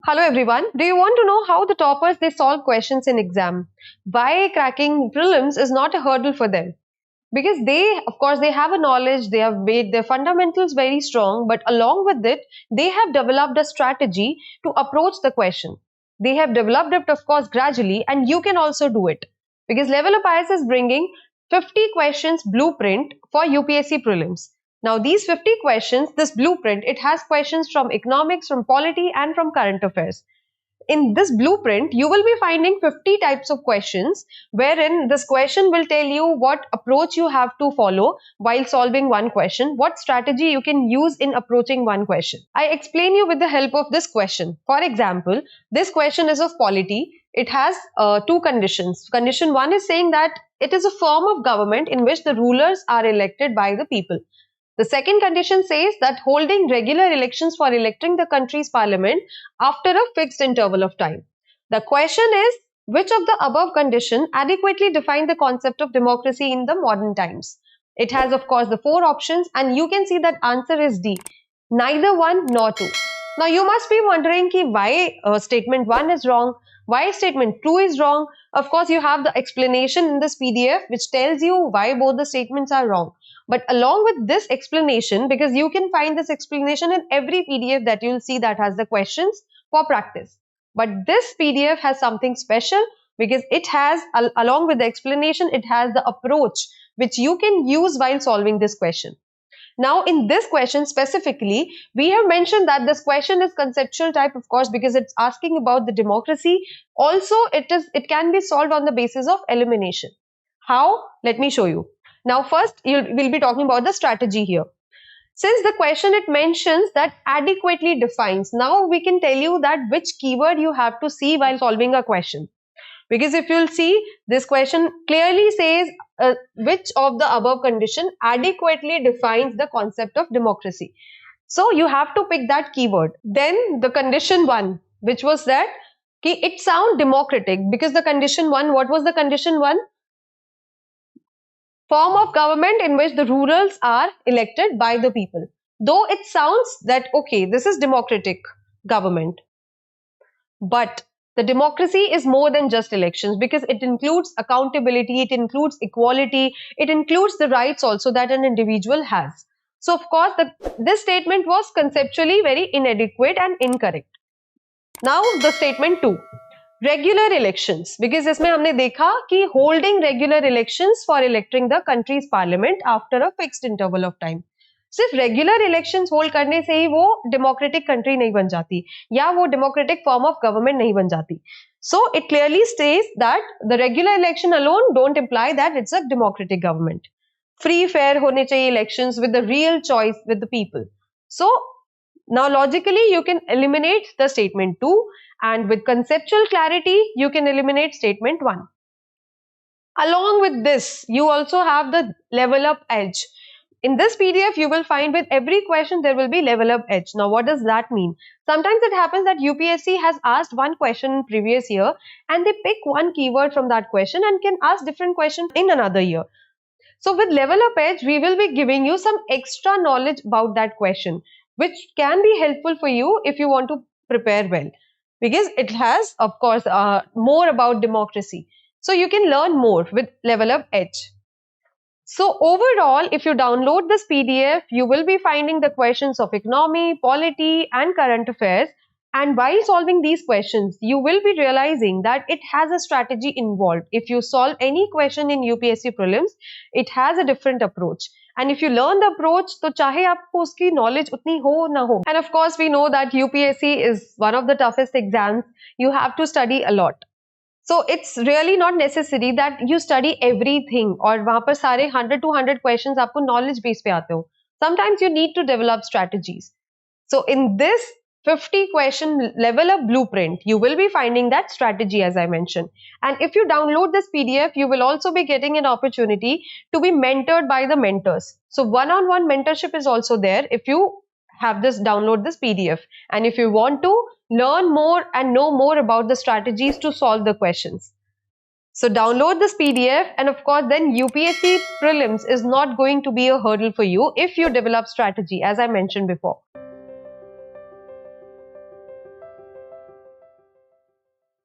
Hello everyone. Do you want to know how the toppers they solve questions in exam? Why cracking prelims is not a hurdle for them? Because of course, they have a knowledge, they have made their fundamentals very strong, but along with it, they have developed a strategy to approach the question. They have developed it, of course, gradually, and you can also do it. Because LevelUp IAS is bringing 50 questions blueprint for UPSC prelims. Now, these 50 questions, this blueprint, it has questions from economics, from polity, and from current affairs. In this blueprint, you will be finding 50 types of questions, wherein this question will tell you what approach you have to follow while solving one question, what strategy you can use in approaching one question. I explain you with the help of this question. For example, this question is of polity. It has two conditions. Condition one is saying that it is a form of government in which the rulers are elected by the people. The second condition says that holding regular elections for electing the country's parliament after a fixed interval of time. The question is, which of the above condition adequately define the concept of democracy in the modern times? It has, of course, the four options, and you can see that answer is D, neither one nor two. Now, you must be wondering why statement 1 is wrong, why statement 2 is wrong. Of course, you have the explanation in this PDF which tells you why both the statements are wrong. But along with this explanation, because you can find this explanation in every PDF that you'll see that has the questions for practice. But this PDF has something special because it has, along with the explanation, it has the approach which you can use while solving this question. Now, in this question specifically, we have mentioned that this question is conceptual type, of course, because it's asking about the democracy. Also, it can be solved on the basis of elimination. How? Let me show you. Now, first, we'll be talking about the strategy here. Since the question, it mentions that adequately defines. Now, we can tell you that which keyword you have to see while solving a question. Because if you'll see, this question clearly says which of the above condition adequately defines the concept of democracy. So, you have to pick that keyword. Then, the condition 1, which was that it sounds democratic. Because the condition 1, what was the condition 1? Form of government in which the rulers are elected by the people. Though it sounds that, okay, this is democratic government. But the democracy is more than just elections because it includes accountability, it includes equality, it includes the rights also that an individual has. So, of course, this statement was conceptually very inadequate and incorrect. Now, the statement 2. Regular elections, because इसमें हमने देखा कि holding regular elections for electing the country's parliament after a fixed interval of time. सिर्फ regular elections hold करने से ही वो democratic country नहीं बन जाती या वो democratic form of government नहीं बन जाती. So it clearly states that the regular election alone don't imply that it's a democratic government. Free, fair होने चाहिए elections with the real choice with the people. So now logically you can eliminate the statement 2. And with conceptual clarity, you can eliminate statement 1. Along with this, you also have the LevelUp EDGE. In this PDF, you will find with every question, there will be LevelUp EDGE. Now, what does that mean? Sometimes it happens that UPSC has asked one question in previous year and they pick one keyword from that question and can ask different questions in another year. So with LevelUp EDGE, we will be giving you some extra knowledge about that question, which can be helpful for you if you want to prepare well. Because it has, of course, more about democracy. So you can learn more with LevelUp EDGE. So overall, if you download this PDF, you will be finding the questions of economy, polity, and current affairs. And while solving these questions, you will be realizing that it has a strategy involved. If you solve any question in UPSC prelims, it has a different approach. And if you learn the approach, तो चाहे आपको उसकी knowledge उतनी हो ना हो. And of course, we know that UPSC is one of the toughest exams. You have to study a lot. So it's really not necessary that you study everything और वहाँ पर सारे 100 to 100 questions आपको knowledge base पे आते हो. Sometimes you need to develop strategies. So in this 50 question LevelUp blueprint, you will be finding that strategy as I mentioned. And if you download this PDF, you will also be getting an opportunity to be mentored by the mentors. So one-on-one mentorship is also there if you have download this PDF. And if you want to learn more and know more about the strategies to solve the questions. So download this PDF, and of course then UPSC prelims is not going to be a hurdle for you if you develop strategy as I mentioned before.